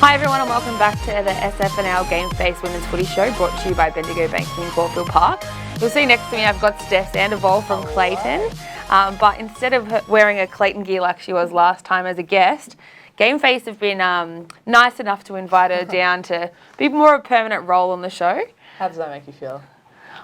Hi everyone and welcome back to the SFNL GameFace Women's Footy Show, brought to you by Bendigo Banking in Caulfield Park. You'll see next to me I've got Steph Sandoval from Clayton, but instead of her wearing a Clayton gear like she was last time as a guest, GameFace have been nice enough to invite her down to be more of a permanent role on the show. How does that make you feel?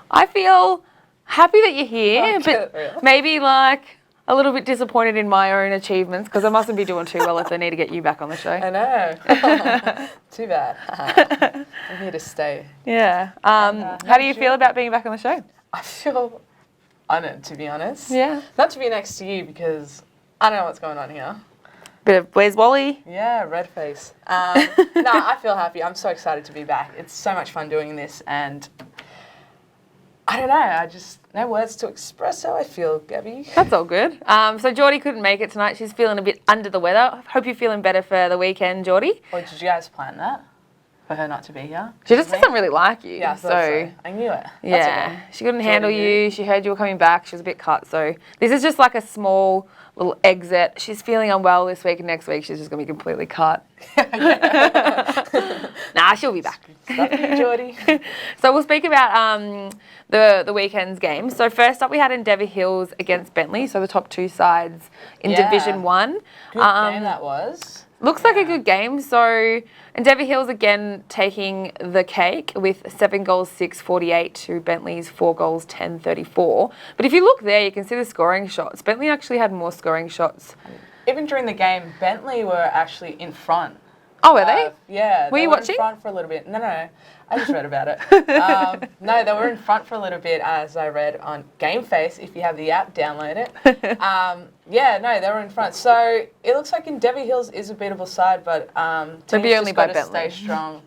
I feel happy that you're here, but maybe like a little bit disappointed in my own achievements because I mustn't be doing too well if they need to get you back on the show. I know. Too bad. I'm here to stay. Yeah. How do you feel about being back on the show? I feel honoured, to be honest. Yeah. Not to be next to you because I don't know what's going on here. Bit of where's Wally? Yeah, red face. No, I feel happy. I'm so excited to be back. It's so much fun doing this, and I don't know. No words to express how I feel, Gabby. That's all good. So Geordie couldn't make it tonight. She's feeling a bit under the weather. Hope you're feeling better for the weekend, Geordie. Or did you guys plan that? For her not to be here? She just doesn't really like you. Yeah, so I knew it. Yeah, okay. She couldn't handle you. She heard you were coming back. She was a bit cut. So this is just like a small little exit. She's feeling unwell this week, and next week she's just going to be completely cut. Nah, she'll be back. Love you, Geordie. So we'll speak about the weekend's games. So first up we had Endeavour Hills against Bentley, so the top two sides in Division 1. Good game that was. Looks like a good game. So Endeavour Hills again taking the cake with 7 goals 6-48 to Bentley's 4 goals 10-34. But if you look there, you can see the scoring shots. Bentley actually had more scoring shots. Even during the game, Bentley were actually in front. Oh, were they? Yeah. Were you watching? In front for a little bit. No, I just read about it. No, they were in front for a little bit, as I read on GameFace. If you have the app, download it. Yeah, no, they were in front. So it looks like Endeavour Hills is a beatable side, but maybe only by Bentley. Stay strong.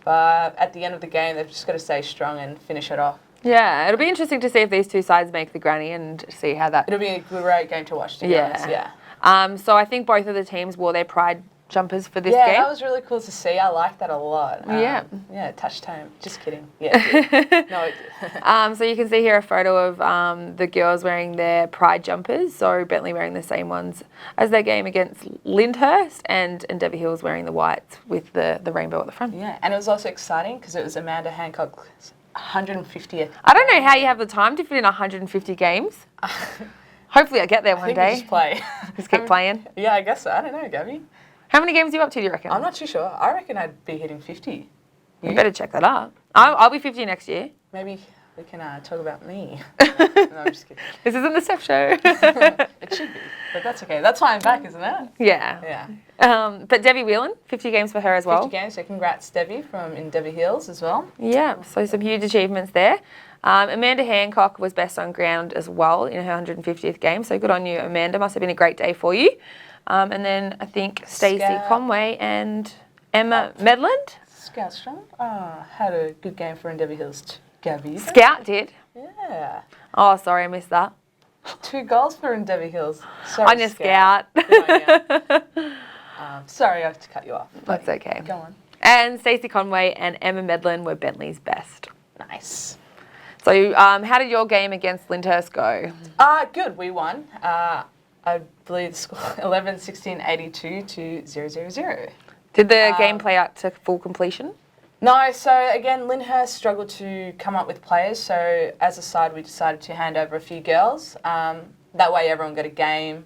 But at the end of the game, they've just got to stay strong and finish it off. Yeah, it'll be interesting to see if these two sides make the granny and see how that. It'll be a great game to watch. To be honest. So I think both of the teams wore their pride jumpers for this game. Yeah, that was really cool to see. I like that a lot. Yeah, touch time. Just kidding. Yeah, it did. No, it did. So you can see here a photo of the girls wearing their pride jumpers. So Bentley wearing the same ones as their game against Lyndhurst, and Endeavour Hills wearing the whites with the rainbow at the front. Yeah, and it was also exciting because it was Amanda Hancock's 150th. I don't know how you have the time to fit in 150 games. Hopefully I get there one day. Just play. Just keep playing. Yeah, I guess so. I don't know, Gabby. How many games are you up to, do you reckon? I'm not too sure. I reckon I'd be hitting 50. You better check that up. I'll be 50 next year. Maybe we can talk about me. No, I'm just kidding. This isn't the Steph show. It should be, but that's okay. That's why I'm back, isn't it? Yeah. But Debbie Whelan, 50 games for her as well. 50 games, so congrats, Debbie, from Endeavour Hills as well. Yeah, so some huge achievements there. Amanda Hancock was best on ground as well in her 150th game, so good on you, Amanda. Must have been a great day for you. And then I think Stacey Conway and Emma Medland. Scout strong. Had a good game for Endeavour Hills, Gabby. Scout did? Yeah. Oh, sorry, I missed that. 2 goals for Endeavour Hills. Sorry, on your Scout. Sorry, I have to cut you off. That's okay. Go on. And Stacey Conway and Emma Medland were Bentley's best. Nice. So how did your game against Lyndhurst go? Good. We won. I believe the score 11-16-82 to 0-0-0. Did the game play out to full completion? No, so again, Lyndhurst struggled to come up with players, so as a side we decided to hand over a few girls. That way everyone got a game,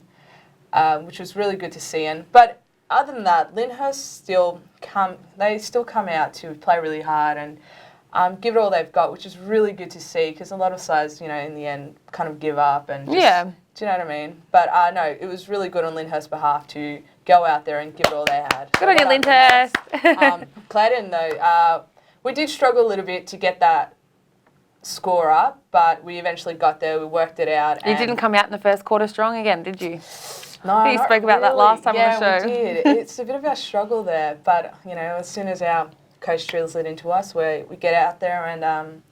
which was really good to see. But other than that, Lyndhurst still come out to play really hard and give it all they've got, which is really good to see because a lot of sides, in the end, kind of give up and just, do you know what I mean? But no, it was really good on Lyndhurst's behalf to go out there and give it all they had. Good on you, Lyndhurst. Clayton, though, we did struggle a little bit to get that score up, but we eventually got there. We worked it out. You didn't come out in the first quarter strong again, did you? No, you spoke about that last time on the show. Yeah, we did. It's a bit of a struggle there, but as soon as our coach drills it into us, we get out there and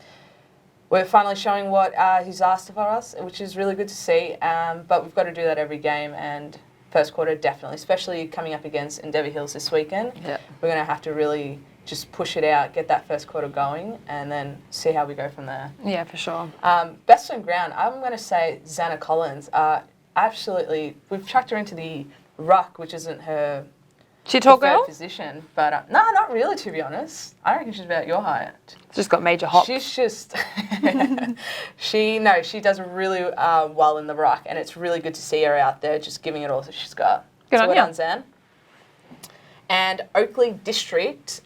we're finally showing what he's asked of us, which is really good to see. But we've got to do that every game, and first quarter definitely, especially coming up against Endeavour Hills this weekend. Yep. We're going to have to really just push it out, get that first quarter going, and then see how we go from there. Yeah, for sure. Best on ground, I'm going to say Xana Collins. Absolutely, we've chucked her into the ruck, which isn't her She a tall preferred girl? position. But no, not really, to be honest. I reckon she's about your height. She's got major hops. She's just she does really well in the ruck, and it's really good to see her out there just giving it all that she's got. Good so on well you. done, Zan. And Oakley District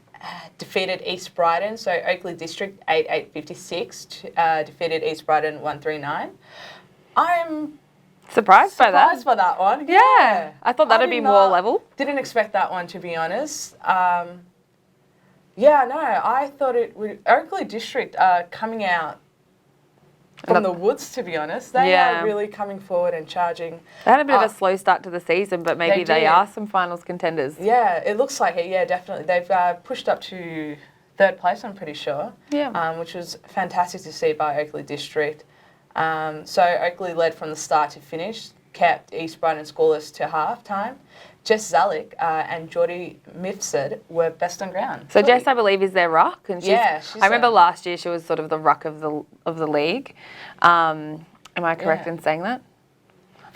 defeated East Brighton. So Oakley District 8-8-56 defeated East Brighton 139. I'm Surprised by that. surprised by that one. Yeah. I thought that'd be more level. Didn't expect that one, to be honest. Yeah, no, I thought it would. Oakley District coming out from the woods, to be honest. They are really coming forward and charging. They had a bit of a slow start to the season, but maybe they are some finals contenders. Yeah, it looks like it. Yeah, definitely. They've pushed up to third place, I'm pretty sure. Yeah. Which was fantastic to see by Oakley District. So Oakley led from the start to finish, kept East Brighton scoreless to half time. Jess Zalik and Geordie Mifsud were best on ground. So Jess, I believe, is their ruck, and she's I remember last year she was sort of the ruck of the league. Am I correct in saying that?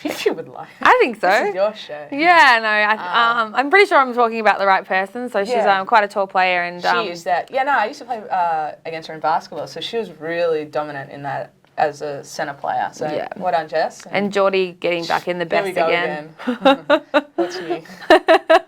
If you would like. I think so. This is your show. Yeah, no, I'm pretty sure I'm talking about the right person. So she's quite a tall player, and she is that. Yeah, no, I used to play against her in basketball, so she was really dominant in that as a centre player. So well done, Jess. And Geordie getting back in the best again. What's new? But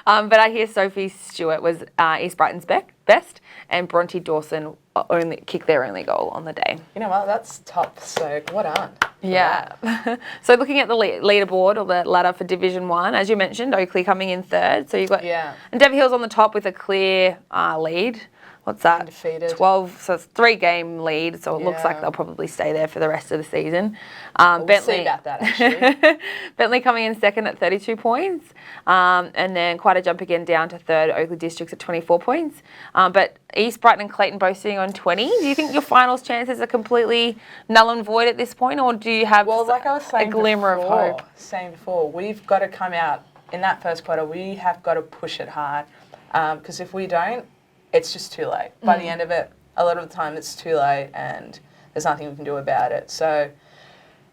I hear Sophie Stewart was East Brighton's best, and Bronte Dawson only kicked their only goal on the day. You know what? That's top. So well done. Yeah. So looking at the leaderboard or the ladder for Division 1, as you mentioned, Oakley coming in third. So you've got and Dev Hill's on the top with a clear lead. What's that? Undefeated. 12, so it's 3-game lead, so it looks like they'll probably stay there for the rest of the season. We'll see about that, actually. Bentley coming in second at 32 points, and then quite a jump again down to third, Oakley Districts at 24 points. But East Brighton and Clayton both sitting on 20. Do you think your finals chances are completely null and void at this point, or do you have like I was saying a glimmer of hope? Saying before, we've got to come out in that first quarter. We have got to push it hard, because if we don't, it's just too late. By the end of it, a lot of the time it's too late and there's nothing we can do about it. So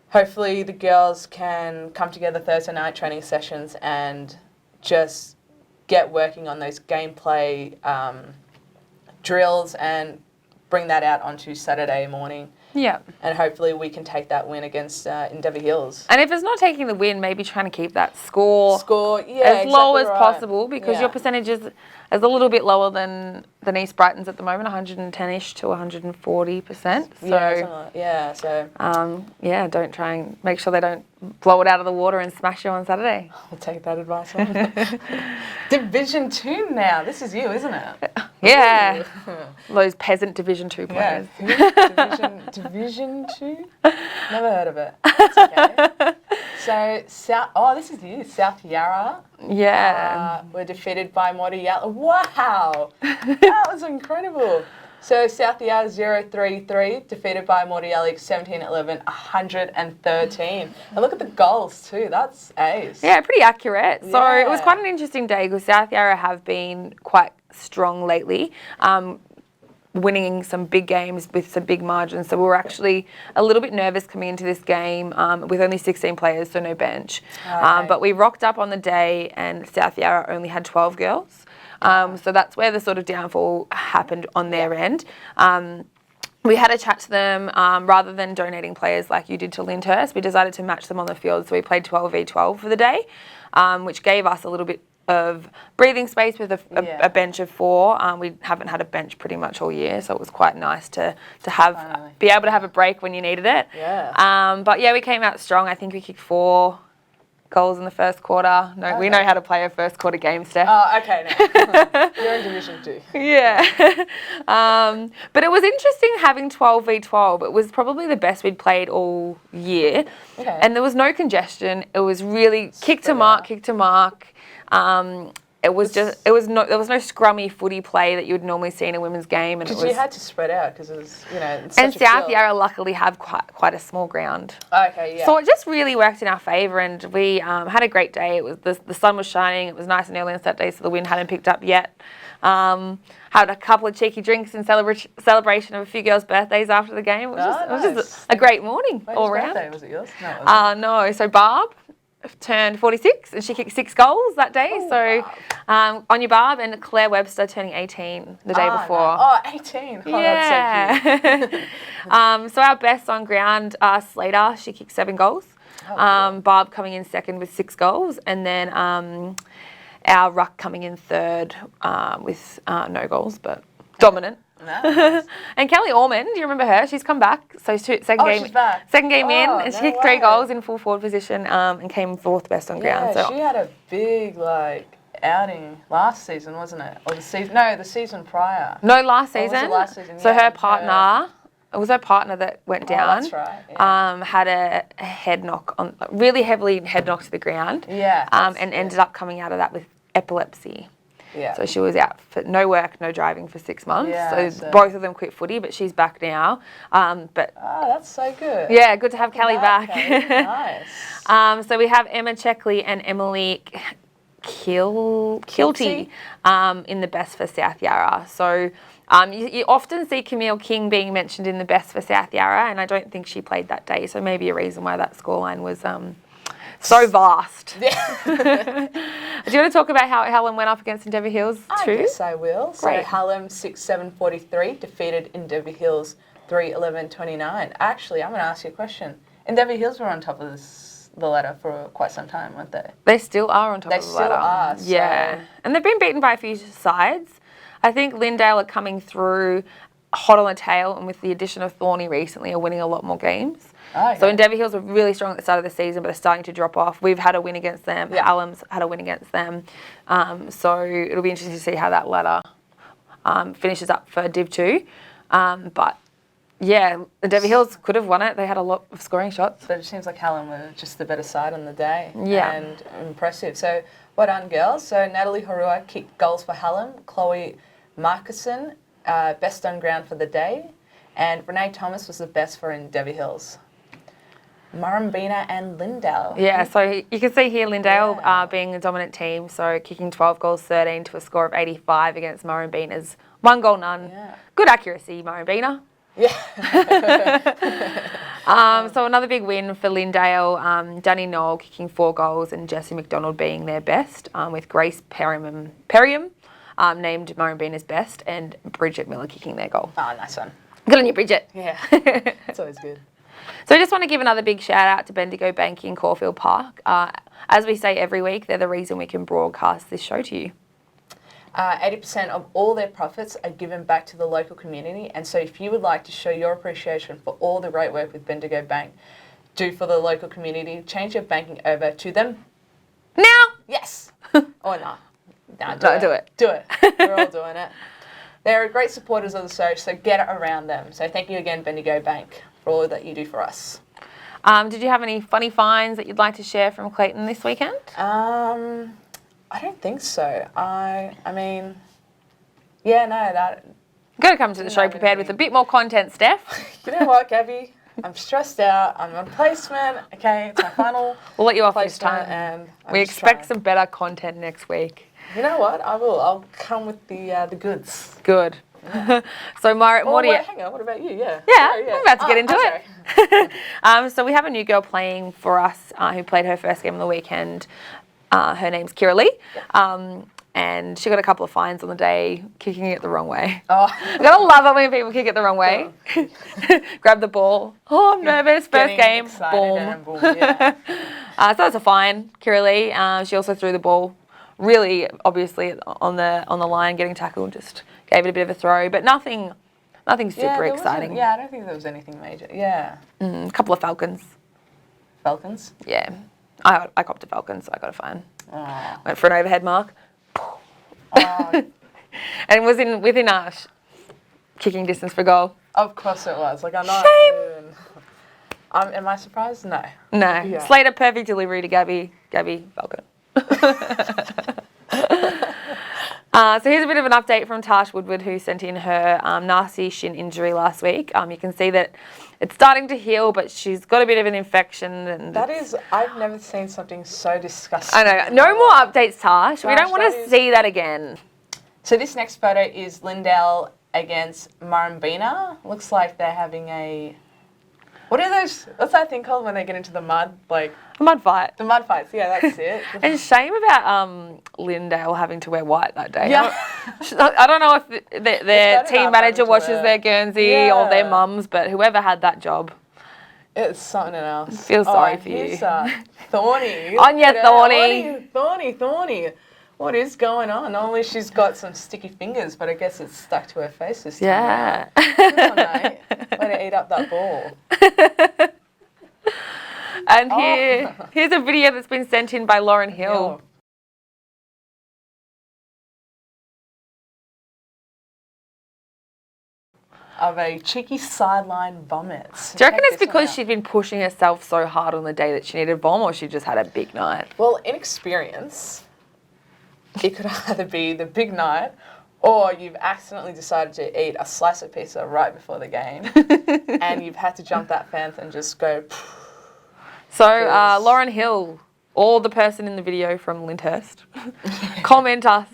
hopefully the girls can come together Thursday night training sessions and just get working on those gameplay drills and bring that out onto Saturday morning. Yeah. And hopefully we can take that win against Endeavour Hills. And if it's not taking the win, maybe trying to keep that score as low as possible, because your percentage is a little bit lower than East Brighton's at the moment, 110-ish to 140%. So don't try and make sure they don't blow it out of the water and smash you on Saturday. I'll take that advice on. Division 2 now. This is you, isn't it? Yeah. Those peasant Division 2 players. Division 2? Never heard of it. That's okay. So, this is you, South Yarra. Yeah. Were defeated by Moriala. Wow! That was incredible. So, South Yarra 0-3-3, defeated by Mordiallic 17-11, 113. And look at the goals too, that's ace. Yeah, pretty accurate. So it was quite an interesting day because South Yarra have been quite strong lately, winning some big games with some big margins. So we were actually a little bit nervous coming into this game with only 16 players, so no bench. But we rocked up on the day and South Yarra only had 12 girls. So that's where the sort of downfall happened on their end. We had a chat to them. Rather than donating players like you did to Lyndhurst, we decided to match them on the field. So we played 12v12 for the day, which gave us a little bit of breathing space with a bench of 4. We haven't had a bench pretty much all year, so it was quite nice to be able to have a break when you needed it. But yeah, we came out strong. I think we kicked 4 goals in the first quarter. We know how to play a first quarter game, Steph. Oh, okay. No. You're in Division 2. Yeah. But it was interesting having 12v12. It was probably the best we'd played all year. Okay. And there was no congestion. It was really kick to mark. There was no scrummy footy play that you would normally see in a women's game. And you had to spread out because it was, it's and such a South field. Yarra luckily have quite a small ground. Okay, yeah. So it just really worked in our favour, and we had a great day. It was the sun was shining. It was nice and early on Saturday, so the wind hadn't picked up yet. Had a couple of cheeky drinks in celebration of a few girls' birthdays after the game. It was just a great morning all round. Birthday? Was it yours? No, it wasn't. No. So Barb, turned 46 and she kicked 6 goals that day. Oh, so Anya Barb and Claire Webster turning 18 the day before. No. Oh, 18. Oh, yeah. that's so cute. So our best on ground, Slater, she kicked 7 goals. Oh, Barb coming in second with 6 goals. And then our ruck coming in third with no goals, but dominant. Nice. And Kelly Ormond, do you remember her? She's come back. So second she's back. in, and no she kicked 3 way. goals in full forward position and came 4th best on ground. Yeah, So she had a big outing last season, wasn't it? Or the season? No, the season prior. no, last Or was it season. last season? So Yeah, her partner. It was her partner that went down. that's right. Yeah. Had a head knock really heavily head knocked to the ground. Yeah, And ended up coming out of that with epilepsy. Yeah. So she was out for no work, no driving for 6 months. Yeah, so both of them quit footy, but she's back now. But that's so good. yeah, good to have Kelly back. Nice. So we have Emma Checkley and Emily Kilty in the best for South Yarra. So you often see Camille King being mentioned in the best for South Yarra, and I don't think she played that day. So maybe a reason why that scoreline was so vast. Yeah. Do you want to talk about how Helen went up against Endeavour Hills too? I guess I will. Great. So Hallam 6-7-43 defeated Endeavour Hills 3-11-29. Actually, I'm going to ask you a question. Endeavour Hills were on top of the ladder for quite some time, weren't they? They still are on top of the ladder. They still are. So. Yeah. And they've been beaten by a few sides. I think Lindale are coming through hot on the tail, and with the addition of Thorney recently are winning a lot more games. Oh, okay. So Endeavour Hills were really strong at the start of the season, but are starting to drop off. We've had a win against them. Yeah. Hallam's had a win against them. So it'll be interesting to see how that ladder finishes up for Div 2. But yeah, Endeavour Hills could have won it. They had a lot of scoring shots. But it seems like Hallam were just the better side on the day. Yeah. And impressive. So well done, girls. So Natalie Horua kicked goals for Hallam. Chloe Markison, best on ground for the day. And Renee Thomas was the best for Endeavour Hills. Murrumbina and Lindale. Yeah, so you can see here Lindale being a dominant team, so kicking 12 goals, 13 to a score of 85 against Murrumbina's 1 goal, none. Yeah. Good accuracy, Murrumbina. Yeah. So another big win for Lindale. Danny Knoll kicking 4 goals and Jessie McDonald being their best, with Grace Perriam named Murrumbina's best, and Bridget Miller kicking their goal. Oh, nice one. Good on you, Bridget. Yeah. That's always good. So I just want to give another big shout out to Bendigo Banking Caulfield Park. As we say every week, they're the reason we can broadcast this show to you. 80% of all their profits are given back to the local community, and so if you would like to show your appreciation for all the great work with Bendigo Bank do for the local community, change your banking over to them now. Yes. Or not. No, Do it. Do it. We're all doing it. They're great supporters of the show, so get around them. So thank you again, Bendigo Bank, for all that you do for us. Did you have any funny finds that you'd like to share from Clayton this weekend? I don't think so. I mean, yeah, no, that... Got to come to the show prepared with a bit more content, Steph. You know what, Gabby? I'm stressed out. I'm on placement. Okay, it's my final We'll let you off this placement, time. and We expect some better content next week. You know what? I will. I'll come with the goods. Good. Yeah. So, Morty... wait, hang on. What about you? Yeah. Yeah, Sorry, we're about to get into it. it. So we have a new girl playing for us who played her first game on the weekend. Her name's Kira Lee. And she got a couple of fines on the day, kicking it the wrong way. Oh. I gotta love it when people kick it the wrong way. Grab the ball. Oh, I'm nervous. First game. Boom. Boom. Yeah. So that's a fine, Kira Lee. She also threw the ball really obviously on the line, getting tackled. Just gave it a bit of a throw, but nothing super exciting. Yeah, I don't think there was anything major. Yeah. A couple of Falcons. Falcons? Yeah. I copped a Falcon, so I got a fine. Oh. Went for an overhead mark. Oh. And was within kicking distance for goal. Of course it was. Like, I'm not... am I surprised? No. No. Yeah. Slater, perfect delivery to Gabby. Gabby, Falcon. So here's a bit of an update from Tash Woodward, who sent in her nasty shin injury last week. You can see that it's starting to heal, but she's got a bit of an infection. And I've never seen something so disgusting. I know. No more updates, Tash. We don't want to see that again. So this next photo is Lindale against Murrumbina. Looks like they're having a... What are those? What's that thing called when they get into the mud? Like A mud fight. the mud fights. Yeah, that's it. And shame about Lindale having to wear white that day. Yeah. I don't know if their It's team enough manager having to washes wear- their Guernsey or their mums, but whoever had that job. It's something else. Feel sorry for here's, you. Thorny. Anya Look at her. Thorny. Thorny. What is going on? Normally she's got some sticky fingers, but I guess it's stuck to her face this time. Yeah. Come on, mate. Way to eat up that ball. And here's a video that's been sent in by Lauren Hill. Of a cheeky sideline vomit. Do you reckon it's because she'd been pushing herself so hard on the day that she needed vom, or she just had a big night? Well, inexperience, it could either be the big night or you've accidentally decided to eat a slice of pizza right before the game and you've had to jump that fence and just go... So, Lauren Hill, or the person in the video from Lyndhurst, comment us.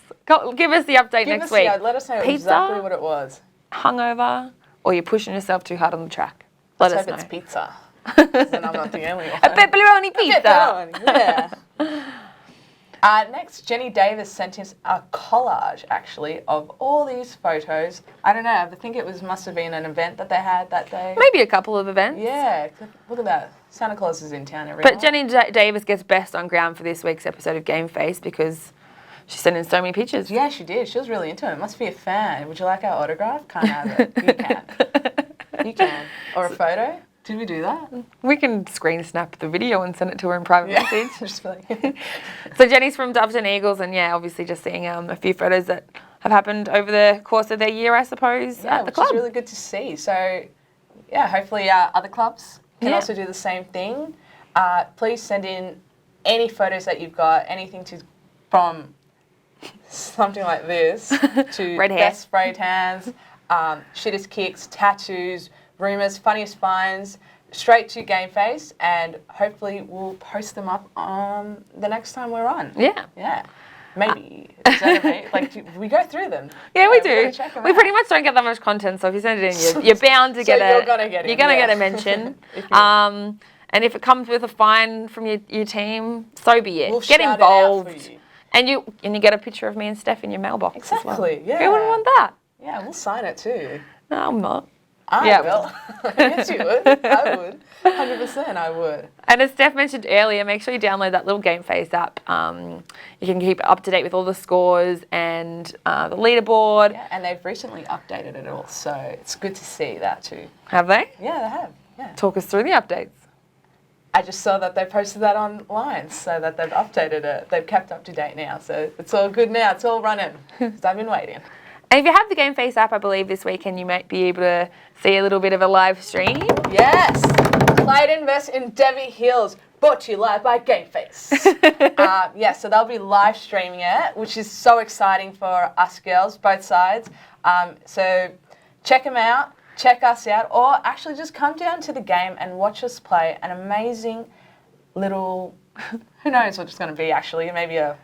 Give us the update next week. Let us know Pizza, exactly what it was. hungover, or you're pushing yourself too hard on the track. Let us know. Let's hope it's pizza. Then I'm not the only one. A pepperoni pizza. Pepperoni, yeah. Next, Jenny Davis sent us a collage, actually, of all these photos. I don't know, I think it must have been an event that they had that day. Maybe a couple of events. Yeah, look at that. Santa Claus is in town, everyone. But Jenny Davis gets best on ground for this week's episode of GameFace because she sent in so many pictures. Yeah, she did. She was really into it. Must be a fan. Would you like our autograph? Can't have it. You can. You can. Or a photo. Did we do that? We can screen snap the video and send it to her in private message. Just like So Jenny's from Doveton Eagles, and yeah, obviously just seeing a few photos that have happened over the course of their year, I suppose, at the club. Which is really good to see. So, yeah, hopefully other clubs can Yeah. also do the same thing. Please send in any photos that you've got, anything from something like this to Red hair. best spray tans, shittest kicks, tattoos, rumours, funniest finds, straight to GameFace, and hopefully we'll post them up the next time we're on. Yeah. Yeah. Maybe. Is that okay? Like, we go through them. Yeah, we We gotta do. check 'em We out. pretty much don't get that much content, so if you send it in, you're bound to So get you're gonna get it, You're gonna yeah. get a mention. And if it comes with a fine from your team, so be it. We'll Get shout it out involved. for you. And you get a picture of me and Steph in your mailbox. as well. Exactly, yeah. Who wouldn't want that? Yeah, we'll sign it too. No, I'm not. I Yeah. will. Yes, you would. I would. 100% I would. And as Steph mentioned earlier, make sure you download that little GameFace app. You can keep up to date with all the scores and the leaderboard. Yeah, and they've recently updated it all, so it's good to see that too. Have they? Yeah, they have. Yeah. Talk us through the updates. I just saw that they posted that online, so that they've updated it. They've kept up to date now, so it's all good now. It's all running. 'Cause I've been waiting. And if you have the GameFace app, I believe this weekend you might be able to see a little bit of a live stream. Yes! Clayton vs. Endeavour Hills, brought to you live by GameFace. Yeah, so they'll be live streaming it, which is so exciting for us girls, both sides. So check them out, check us out, or actually just come down to the game and watch us play an amazing little, who knows what it's going to be actually, maybe a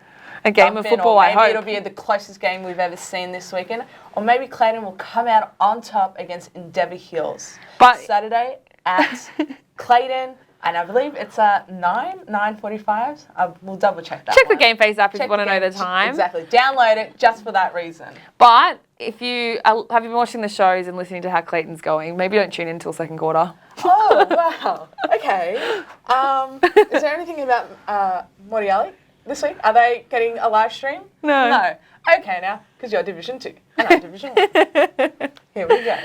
game of thumping, football, or I maybe hope. it'll be the closest game we've ever seen this weekend, or maybe Clayton will come out on top against Endeavour Hills. But- Saturday at Clayton, and I believe it's 9:45. We'll double check that. Check the one. GameFace app if Check you want to know the game- time. Exactly. Download it just for that reason. But if you have you been watching the shows and listening to how Clayton's going, maybe don't tune in until second quarter. Oh wow. Okay. Is there anything about Moriali this week? Are they getting a live stream? No. No. Okay now, because you're Division 2 and I'm Division 1. Here we go.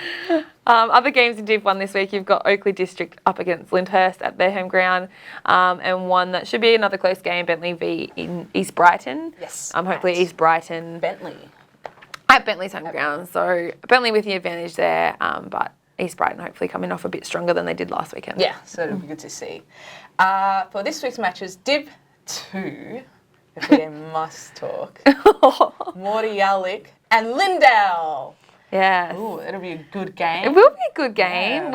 Other games in Div 1 this week, you've got Oakley District up against Lyndhurst at their home ground, and one that should be another close game, Bentley v in East Brighton. Yes. Hopefully at East Brighton Bentley. at Bentley's home ground. So Bentley with the advantage there, but East Brighton hopefully coming off a bit stronger than they did last weekend. Yeah, so it'll be good to see. For this week's matches, Div 2, if we must talk, Mordiallic and Lindale. Yes. Ooh, it'll be a good game. It will be a good game. Yeah.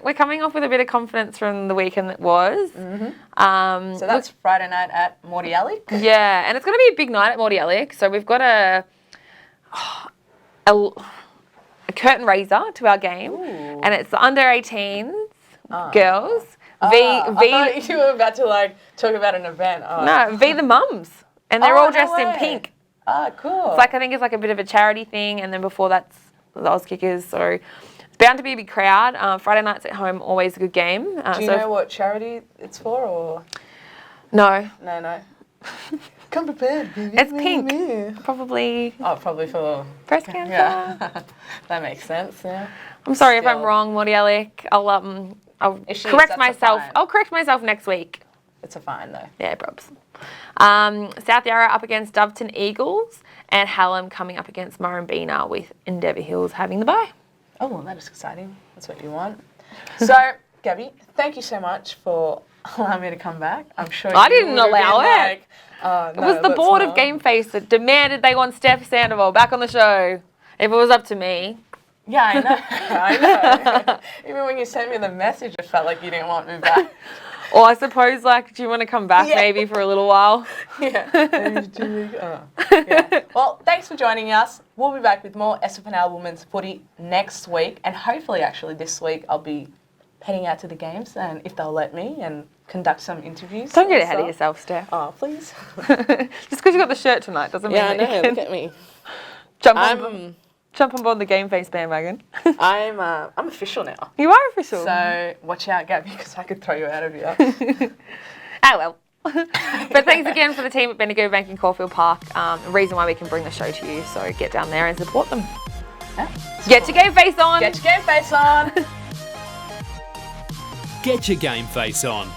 We're coming off with a bit of confidence from the weekend that was. So that's Friday night at Mordiallic. Yeah, and it's going to be a big night at Mordiallic. So we've got a curtain raiser to our game, Ooh. and it's the under 18s girls. I thought you were about to like talk about an event. Oh. No, V the mums. And they're all no dressed in way. pink. Ah, cool. It's like, I think it's like a bit of a charity thing, and then before that's the Oz Kickers, so it's bound to be a big crowd. Friday nights at home, always a good game. Do you know what charity it's for, or? No. No. Come prepared. It's pink. Probably Probably for breast cancer. Yeah. That makes sense, yeah. I'm sorry if I'm wrong, Morty Alec. I'll correct myself. I'll correct myself next week. It's a fine though. Yeah, probs. South Yarra up against Doveton Eagles, and Hallam coming up against Murrumbina, with Endeavour Hills having the bye. Oh, well, that is exciting. That's what you want. So, Gabby, thank you so much for allowing me to come back. I'm sure I didn't allow it. Like, it was the board of GameFace that demanded they want Steph Sandoval back on the show. If it was up to me. Yeah, I know. Even when you sent me the message, it felt like you didn't want me back. Or I suppose, like, do you want to come back maybe for a little while? Yeah. Yeah. Well, thanks for joining us. We'll be back with more SFNL Women's Footy next week. And hopefully, actually, this week I'll be heading out to the games, and if they'll let me, and conduct some interviews. Don't get ahead of yourself, Steph. Oh, please. Just because you got the shirt tonight doesn't mean that you can look at me. Jump on board the GameFace bandwagon. I'm official now. You are official. So watch out, Gabby, because I could throw you out of here. Well. But thanks again for the team at Bendigo Bank in Caulfield Park. A reason why we can bring the show to you. So get down there and support them. Yeah, Get your GameFace on. Get your GameFace on. Get your game face on.